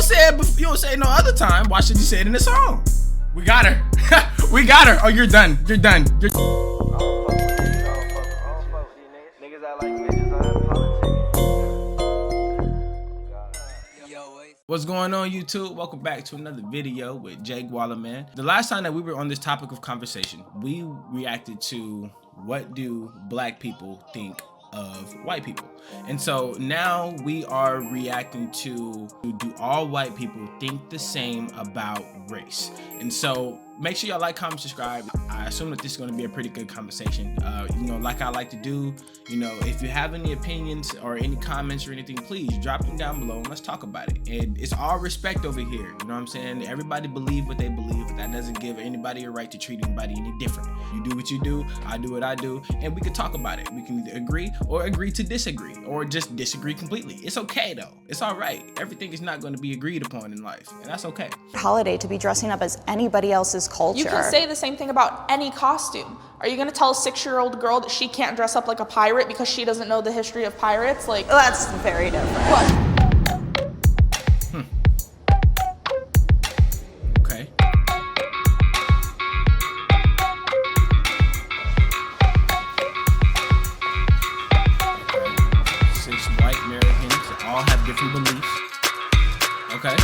say it. You don't say it no other time. Why should you say it in the song? We got her. We got her. Oh, you're done. You're done. What's going on, YouTube? Welcome back to another video with Jake Wallerman. The last time that we were on this topic of conversation, we reacted to what do black people think of white people. And so now we are reacting to, do all white people think the same about race? And so make sure y'all like, comment, subscribe. I assume that this is going to be a pretty good conversation. Like I like to do, if you have any opinions or any comments or anything, please drop them down below and let's talk about it. And it's all respect over here. You know what I'm saying? Everybody believe what they believe, but that doesn't give anybody a right to treat anybody any different. You do what you do, I do what I do, and we can talk about it. We can either agree or agree to disagree, or just disagree completely. It's okay though. It's all right. Everything is not going to be agreed upon in life, and that's okay. Holiday to be dressing up as anybody else's culture. You can say the same thing about any costume. Are you gonna tell a 6-year-old girl that she can't dress up like a pirate because she doesn't know the history of pirates? Like, that's very different. Okay. Six white Americans that all have different beliefs. Okay.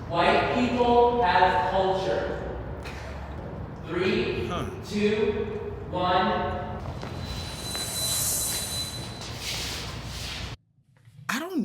White people have culture. 3, 2, 1.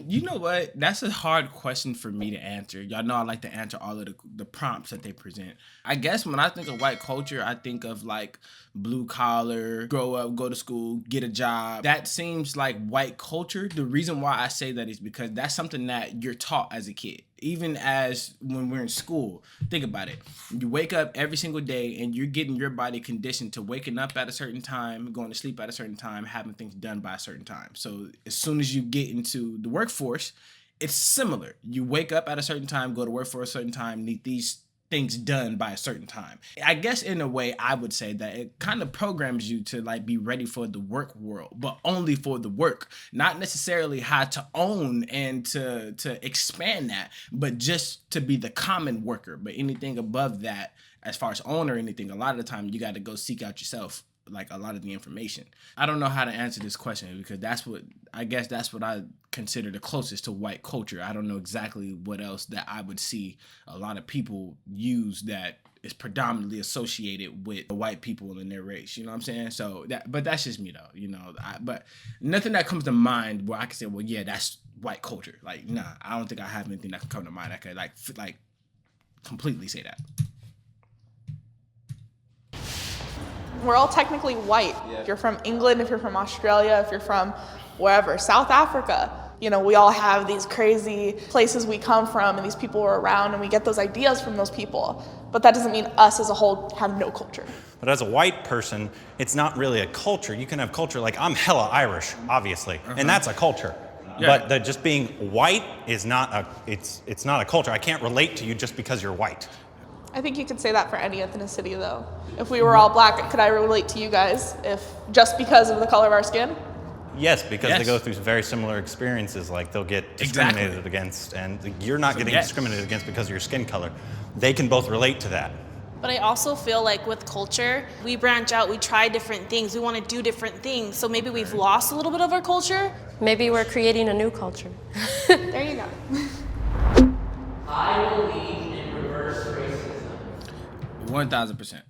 You know what? That's a hard question for me to answer. Y'all know I like to answer all of the prompts that they present. I guess when I think of white culture, I think of like blue collar, grow up, go to school, get a job. That seems like white culture. The reason why I say that is because that's something that you're taught as a kid. Even as when we're in school, think about it. You wake up every single day and you're getting your body conditioned to waking up at a certain time, going to sleep at a certain time, having things done by a certain time. So as soon as you get into the workforce, it's similar. You wake up at a certain time, go to work for a certain time, need these things done by a certain time. I guess in a way I would say that it kind of programs you to like be ready for the work world, but only for the work, not necessarily how to own and to expand that, but just to be the common worker. But anything above that, as far as own or anything, a lot of the time you got to go seek out yourself, like a lot of the information. I don't know how to answer this question because that's what I consider the closest to white culture. I don't know exactly what else that I would see a lot of people use that is predominantly associated with the white people in their race. You know what I'm saying? So but that's just me though, but nothing that comes to mind where I can say, well, yeah, that's white culture. Like, nah, I don't think I have anything that can come to mind that could like completely say that. we're all technically white. Yeah. If you're from England, if you're from Australia, if you're from wherever, South Africa, we all have these crazy places we come from and these people we're around and we get those ideas from those people. But that doesn't mean us as a whole have no culture. But as a white person, it's not really a culture. You can have culture, like I'm hella Irish, obviously, and that's a culture. Yeah. But just being white is not it's not a culture. I can't relate to you just because you're white. I think you could say that for any ethnicity though. If we were all black, could I relate to you guys just because of the color of our skin? Yes, because they go through very similar experiences, like they'll get discriminated against, and you're not getting discriminated against because of your skin color. They can both relate to that. But I also feel like with culture, we branch out, we try different things, we want to do different things, so maybe we've lost a little bit of our culture. Maybe we're creating a new culture. There you go. I believe in reverse racism. 1000%.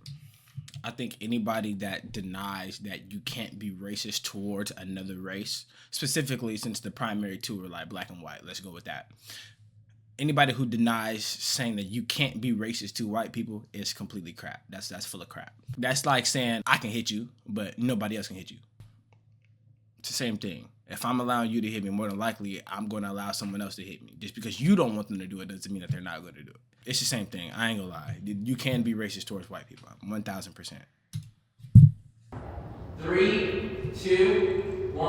I think anybody that denies that you can't be racist towards another race, specifically since the primary two are like black and white, let's go with that. Anybody who denies saying that you can't be racist to white people is completely crap. That's full of crap. That's like saying I can hit you, but nobody else can hit you. It's the same thing. If I'm allowing you to hit me, more than likely I'm going to allow someone else to hit me. Just because you don't want them to do it doesn't mean that they're not going to do it. It's the same thing. I ain't gonna lie. You can be racist towards white people. 1000%. 3, 2, 1.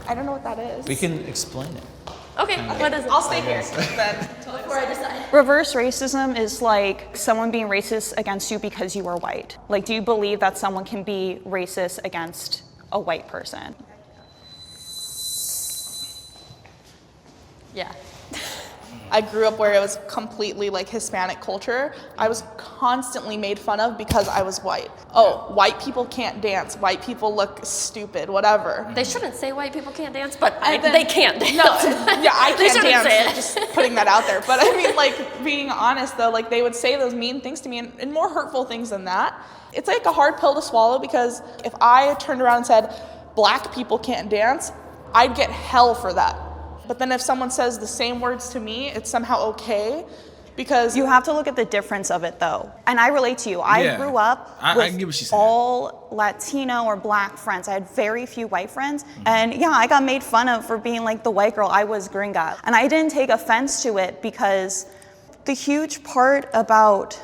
I don't know what that is. We can explain it. Okay, what is it? I'll stay here then. Before I decide. Reverse racism is like someone being racist against you because you are white. Like, do you believe that someone can be racist against a white person. Yeah. I grew up where it was completely like Hispanic culture. I was constantly made fun of because I was white. Oh, white people can't dance. White people look stupid, whatever. They shouldn't say white people can't dance, but And then- they can't dance. No, yeah, I They can't shouldn't say dance. it. Just putting that out there. But I mean, like, being honest though, like they would say those mean things to me and more hurtful things than that. It's like a hard pill to swallow because if I turned around and said, black people can't dance, I'd get hell for that. But then if someone says the same words to me, it's somehow okay because You have to look at the difference of it though. And I relate to you. I Yeah. grew up I with get what she's saying. all Latino or black friends. I had very few white friends. And yeah, I got made fun of for being like the white girl. I was gringa. And I didn't take offense to it because the huge part about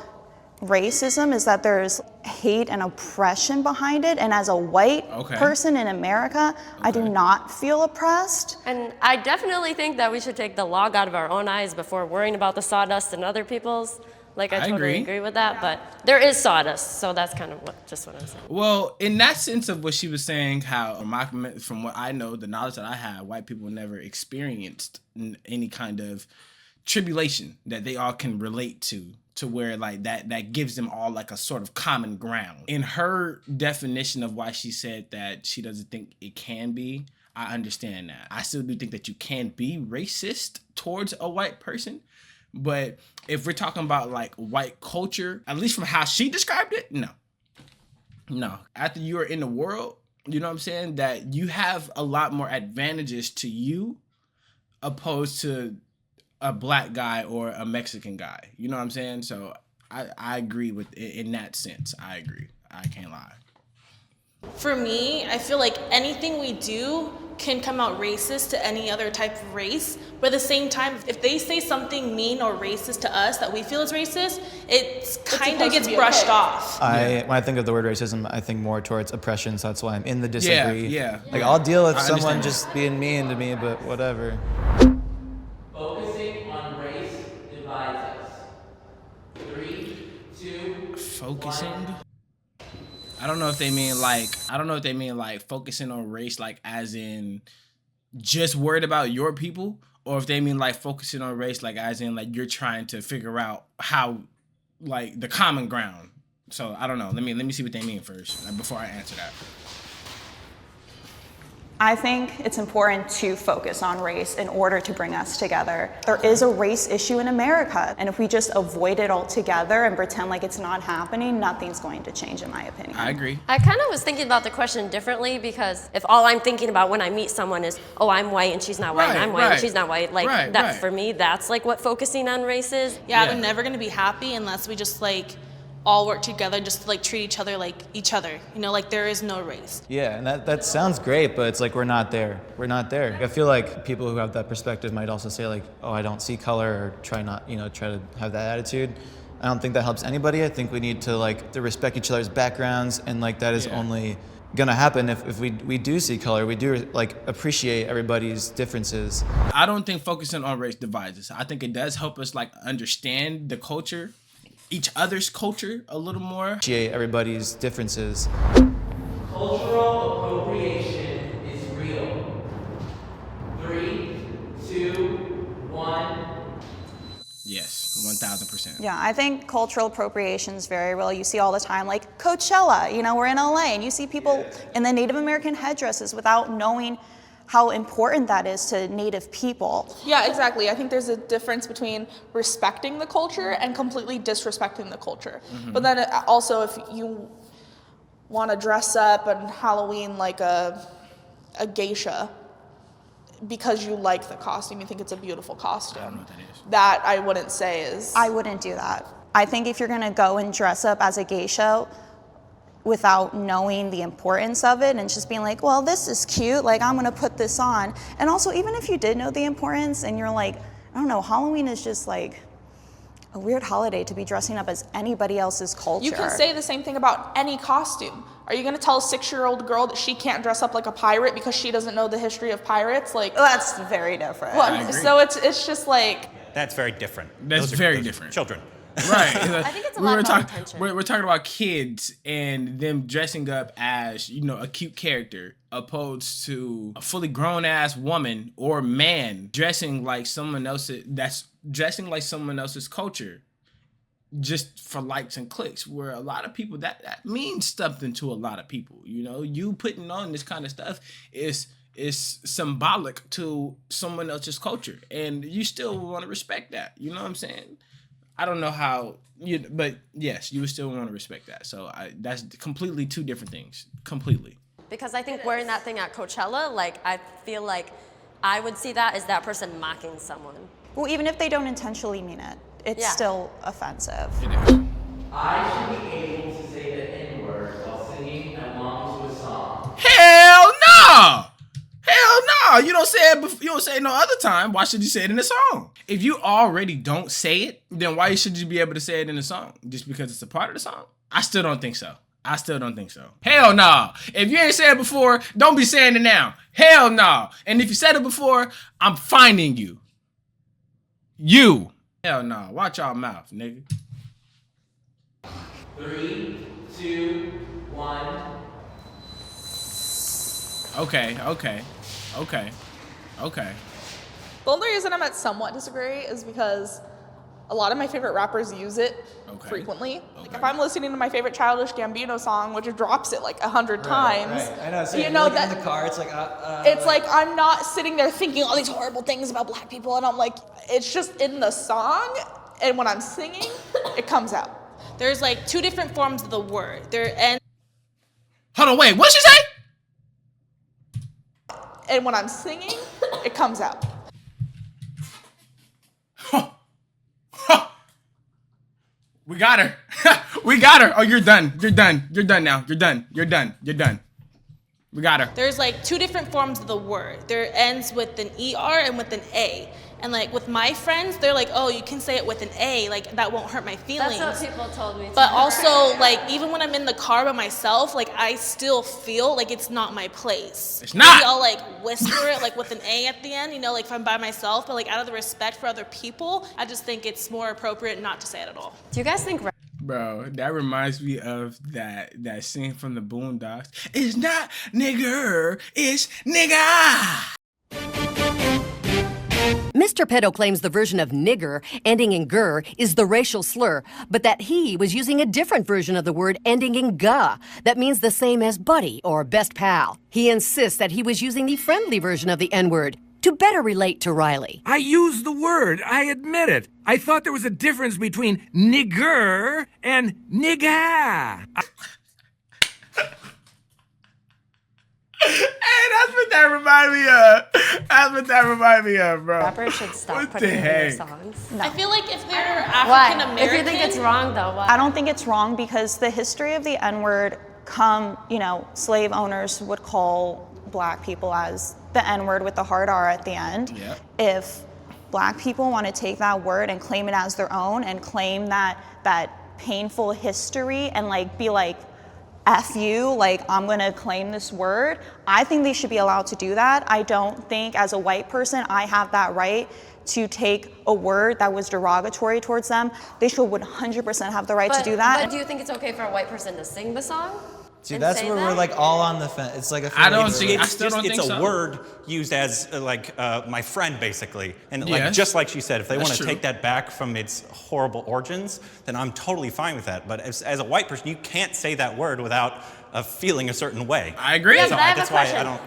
racism is that there's hate and oppression behind it. And as a white Okay. person in America, I do not feel oppressed. And I definitely think that we should take the log out of our own eyes before worrying about the sawdust and other people's. Like, I totally agree with that, but there is sawdust, so that's kind of what I'm saying. Well, in that sense of what she was saying, how from what I know, the knowledge that I have, white people never experienced any kind of tribulation that they all can relate to where like that gives them all like a sort of common ground. In her definition of why she said that she doesn't think it can be, I understand that. I still do think that you can be racist towards a white person. But if we're talking about like white culture, at least from how she described it, no. No. After you are in the world, you know what I'm saying, that you have a lot more advantages to you opposed to a black guy or a Mexican guy. You know what I'm saying? So I agree with in that sense. I agree. I can't lie. For me, I feel like anything we do can come out racist to any other type of race, but at the same time, if they say something mean or racist to us that we feel is racist, it kind of supposed gets to be brushed okay. off. When I think of the word racism, I think more towards oppression, so that's why I'm in the disagree. Yeah. Like, I'll deal with I someone understand. just being mean to me, but whatever. Focusing on race divides us. 3, 2, Focusing? I don't know if they mean like focusing on race like as in just worried about your people, or if they mean like focusing on race like as in like you're trying to figure out how like the common ground. So I don't know. Let me see what they mean first before I answer that. I think it's important to focus on race in order to bring us together. There is a race issue in America, and if we just avoid it altogether and pretend like it's not happening, nothing's going to change, in my opinion. I agree. I kind of was thinking about the question differently because if all I'm thinking about when I meet someone is, oh, I'm white and she's not white, and I'm white and she's not white, like that for me, that's like what focusing on race is. Yeah, they're never gonna be happy unless we just like all work together, just to like treat each other like each other. You know, like there is no race. Yeah, and that sounds great, but it's like we're not there. We're not there. I feel like people who have that perspective might also say like, oh, I don't see color, or try to have that attitude. I don't think that helps anybody. I think we need to respect each other's backgrounds, and like that is only gonna happen if we do see color. We do like appreciate everybody's differences. I don't think focusing on race divides us. I think it does help us like understand the culture, each other's culture a little more. Appreciate everybody's differences. cultural appropriation is real. 3, 2, 1. Yes, 1000%. Yeah, I think cultural appropriation is very real. You see all the time, like Coachella, we're in LA, and you see people in the Native American headdresses without knowing how important that is to Native people. Yeah, exactly. I think there's a difference between respecting the culture and completely disrespecting the culture. But then also, if you want to dress up on Halloween like a geisha because you like the costume, you think it's a beautiful costume, I don't know what that is. that I wouldn't say is... I wouldn't do that. I think if you're gonna go and dress up as a geisha without knowing the importance of it and just being like, well, this is cute, like I'm gonna put this on. And also, even if you did know the importance and you're like, I don't know, Halloween is just like a weird holiday to be dressing up as anybody else's culture. You can say the same thing about any costume. Are you gonna tell a 6-year-old girl that she can't dress up like a pirate because she doesn't know the history of pirates? Like, That's very different. well, so it's just like... That's very different. That's Those are very different. Children. Right. I think it's a lot about intention. We're talking about kids and them dressing up as, a cute character, opposed to a fully grown ass woman or man dressing like someone else's culture, just for likes and clicks, where a lot of people that means something to a lot of people. You putting on this kind of stuff is symbolic to someone else's culture, and you still want to respect that. You know what I'm saying? I don't know how but yes, you would still want to respect that. So that's completely two different things. Completely. Because I think wearing that thing at Coachella, like, I feel like I would see that as that person mocking someone. Well, even if they don't intentionally mean it, it's still offensive. I should be able to say the N-word while singing along to a song. Hell no! Hell no! You don't say it. You don't say it no other time. Why should you say it in a song? If you already don't say it, then why should you be able to say it in a song? Just because it's a part of the song? I still don't think so. Hell no. If you ain't said it before, don't be saying it now. Hell no. And if you said it before, I'm finding you. Hell no. Watch your mouth, nigga. 3, 2, 1. Okay. The only reason I might somewhat disagree is because a lot of my favorite rappers use it frequently. Like, if I'm listening to my favorite Childish Gambino song, which drops it like 100 times, Right. I know. So that in the car, it's like, it's like I'm not sitting there thinking all these horrible things about black people, and I'm like, it's just in the song, and when I'm singing, it comes out. There's like two different forms of the word. Hold on, wait, what'd she say? And when I'm singing, it comes out. We got her. We got her. Oh, you're done. You're done now. You're done. We got her. There's like two different forms of the word. There ends with an ER and with an A. And like with my friends, they're like, oh, you can say it with an A, like that won't hurt my feelings. That's what people told me. But also, like, even when I'm in the car by myself, like, I still feel like it's not my place. It's not. Maybe I'll like whisper it like with an A at the end, like if I'm by myself, but like out of the respect for other people, I just think it's more appropriate not to say it at all. Do you guys think Bro, that reminds me of that scene from the Boondocks. It's not nigger, it's nigga. Mr. Pedo claims the version of nigger ending in ger is the racial slur, but that he was using a different version of the word ending in ga that means the same as buddy or best pal. He insists that he was using the friendly version of the N-word to better relate to Riley. I used the word, I admit it. I thought there was a difference between nigger and nigga. Hey, that's what that remind me of. Bro. rappers should stop What putting the it in their heck? songs? I feel like if they're Why? African American, If you think it's wrong, though, why? I don't think it's wrong because the history of the N-word slave owners would call black people as the N-word with the hard R at the end. Yep. If black people want to take that word and claim it as their own and claim that painful history and be like, F you, I'm gonna claim this word, I think they should be allowed to do that. I don't think as a white person I have that right to take a word that was derogatory towards them. They should 100% have the right to do that. But do you think it's okay for a white person to sing the song? See, that's where we're all on the fence. It's like I don't see. I still don't it's think a so. word used as my friend basically, and Yes. just like she said, if they That's want to true. take that back from its horrible origins, then I'm totally fine with that. But as a white person, you can't say that word without feeling a certain way. I agree. Yeah, So but I have that's a why question. I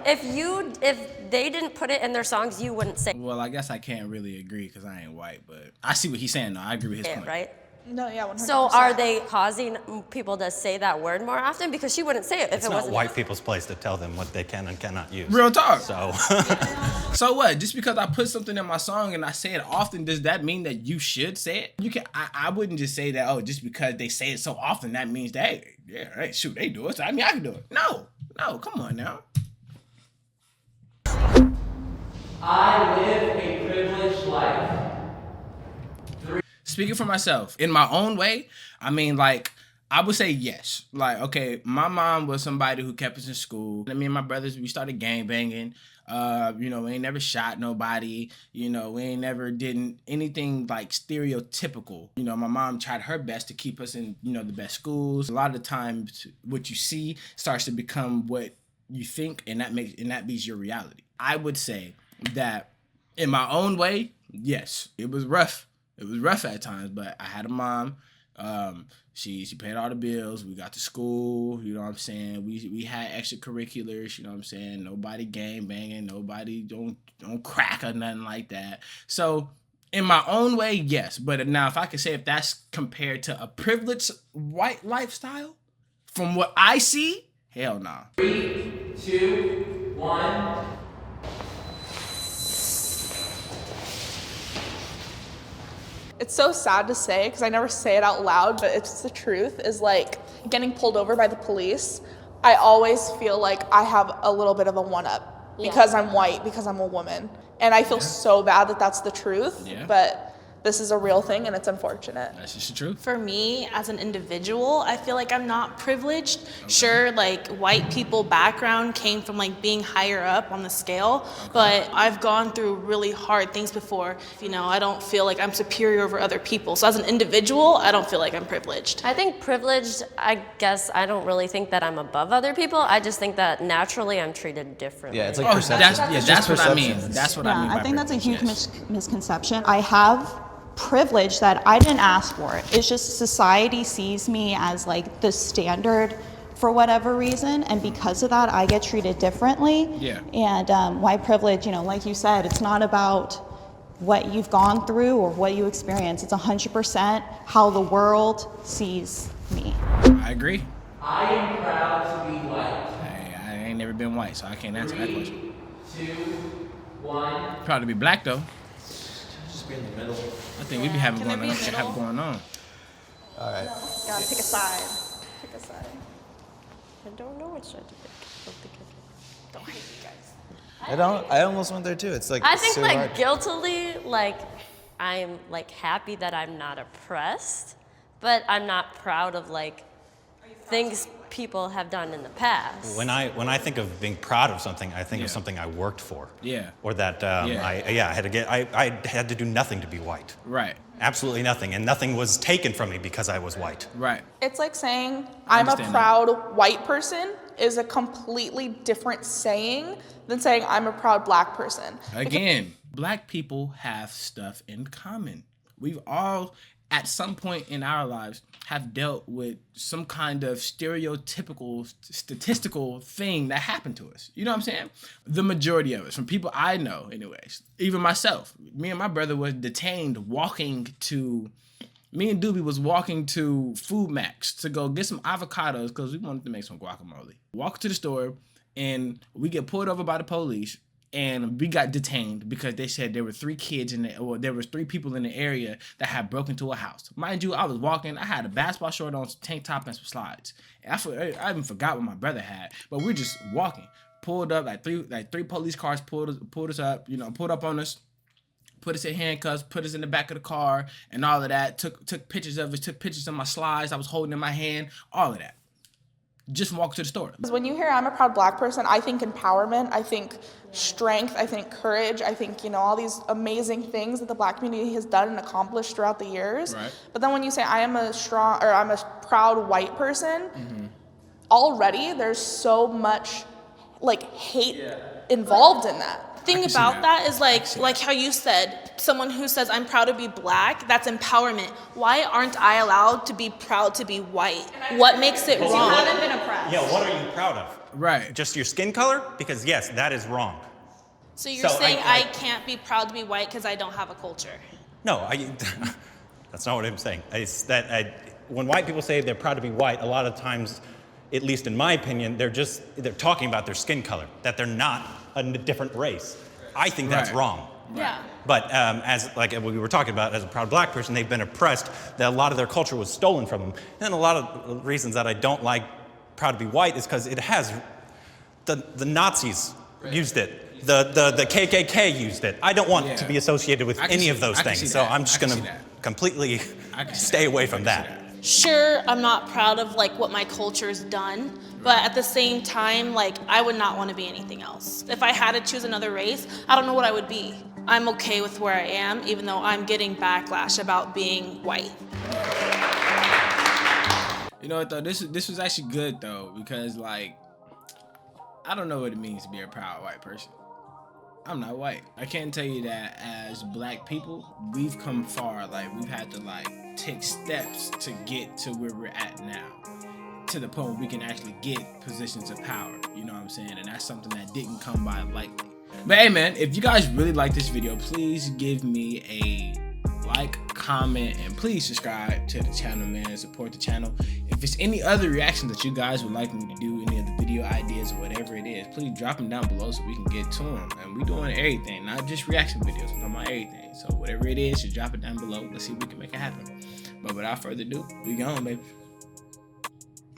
don't. If they didn't put it in their songs, you wouldn't say Well, I guess I can't really agree because I ain't white, but I see what he's saying though. I agree with his it, point. right? No, yeah, 100%. So are they causing people to say that word more often? Because she wouldn't say it if It's it not wasn't. white people's place to tell them what they can and cannot use. Real talk. So So what? Just because I put something in my song and I say it often, does that mean that you should say it? You can. I wouldn't just say that. Oh, just because they say it so often, that means that hey, shoot, they do it. So I can do it. No, come on now. I live a privileged life. Speaking for myself, in my own way, I mean, I would say yes. Okay, my mom was somebody who kept us in school. Me and my brothers, we started gang banging. We ain't never shot nobody. We ain't never did anything like stereotypical. My mom tried her best to keep us in, the best schools. A lot of the times what you see starts to become what you think, and that beats your reality. I would say that in my own way, yes, it was rough. It was rough at times, but I had a mom. She paid all the bills. We got to school. You know what I'm saying? We had extracurriculars. You know what I'm saying? Nobody gang banging. Nobody don't crack or nothing like that. So in my own way, yes. But now, if I could say if that's compared to a privileged white lifestyle, from what I see, hell nah. 3, 2, 1. It's so sad to say because I never say it out loud, but it's the truth, is like getting pulled over by the police. I always feel like I have a little bit of a one-up because I'm white, because I'm a woman. And I feel so bad that that's the truth, but this is a real thing and it's unfortunate. That's just the truth. For me, as an individual, I feel like I'm not privileged. Okay. Sure, like white people background came from like being higher up on the scale, but I've gone through really hard things before. I don't feel like I'm superior over other people. So as an individual, I don't feel like I'm privileged. I think privileged, I guess I don't really think that I'm above other people. I just think that naturally I'm treated differently. Yeah, it's like perception. That's what I mean. That's what I mean. I think that's a huge misconception. I have privilege that I didn't ask for. It's just society sees me as like the standard for whatever reason, and because of that I get treated differently. And white privilege, like you said, it's not about what you've gone through or what you experience. It's 100% how the world sees me. I agree. I am proud to be white. I ain't never been white, so I can't answer that question. 3, 2, 1. Proud to be black though. Just be in the middle. I think we be having going on. All right. Gotta pick a side. Pick a side. I don't know which side to pick. Don't hate you guys. I almost went there too. It's like I think so like hard. guiltily, like I'm like happy that I'm not oppressed, but I'm not proud of like things people have done in the past. When I think of being proud of something, I think of something I worked for. Yeah. Or that I had to do nothing to be white. Right. Absolutely nothing, and nothing was taken from me because I was white. Right. It's like saying I'm a proud white person is a completely different saying than saying I'm a proud black person. Again, black people have stuff in common. We've all, at some point in our lives, have dealt with some kind of stereotypical, statistical thing that happened to us. You know what I'm saying? The majority of us, from people I know anyways, even myself, me and my brother was detained me and Doobie was walking to Food Max to go get some avocados because we wanted to make some guacamole. Walk to the store and we get pulled over by the police. And we got detained because they said there were 3 kids there was 3 people in the area that had broken into a house. Mind you, I was walking. I had a basketball short on, some tank top, and some slides. And I even forgot what my brother had. But we're just walking. Pulled up like three police cars pulled us up. Pulled up on us. Put us in handcuffs. Put us in the back of the car and all of that. Took pictures of us. Took pictures of my slides I was holding in my hand. All of that. Just walk to the store. When you hear I'm a proud black person, I think empowerment, I think strength, I think courage, I think, all these amazing things that the black community has done and accomplished throughout the years. Right. But then when you say I'm a proud white person, already there's so much like hate involved in that. Thing about that is like how you said, someone who says I'm proud to be black, that's empowerment. Why aren't I allowed to be proud to be white? What makes it wrong? You haven't been oppressed. Yeah, what are you proud of? Right. Just your skin color? Because yes, that is wrong. So you're saying I can't be proud to be white because I don't have a culture? No, that's not what I'm saying. It's that when white people say they're proud to be white, a lot of times, at least in my opinion, they're talking about their skin color, that they're not a different race. I think that's wrong. Yeah. But as like we were talking about, as a proud black person, they've been oppressed, that a lot of their culture was stolen from them. And a lot of reasons that I don't like proud to be white is because it has, the Nazis used it. The KKK used it. I don't want to be associated with any of those things. So I'm just going to completely stay away from that. Sure, I'm not proud of like what my culture's done, but at the same time, like I would not want to be anything else. If I had to choose another race, I don't know what I would be. I'm okay with where I am, even though I'm getting backlash about being white. You know what though? This was actually good though, because like I don't know what it means to be a proud white person. I'm not white. I can tell you that as black people, we've come far. Like we've had to like take steps to get to where we're at now, to the point where we can actually get positions of power. You know what I'm saying? And that's something that didn't come by lightly. But hey man, if you guys really like this video, please give me a like, comment, and please subscribe to the channel, man. Support the channel. If it's any other reactions that you guys would like me to do, any other video ideas or whatever it is, please drop them down below so we can get to them. And we doing everything, not just reaction videos. We're talking about everything. So whatever it is, just drop it down below. Let's see if we can make it happen. But without further ado, we gone, baby.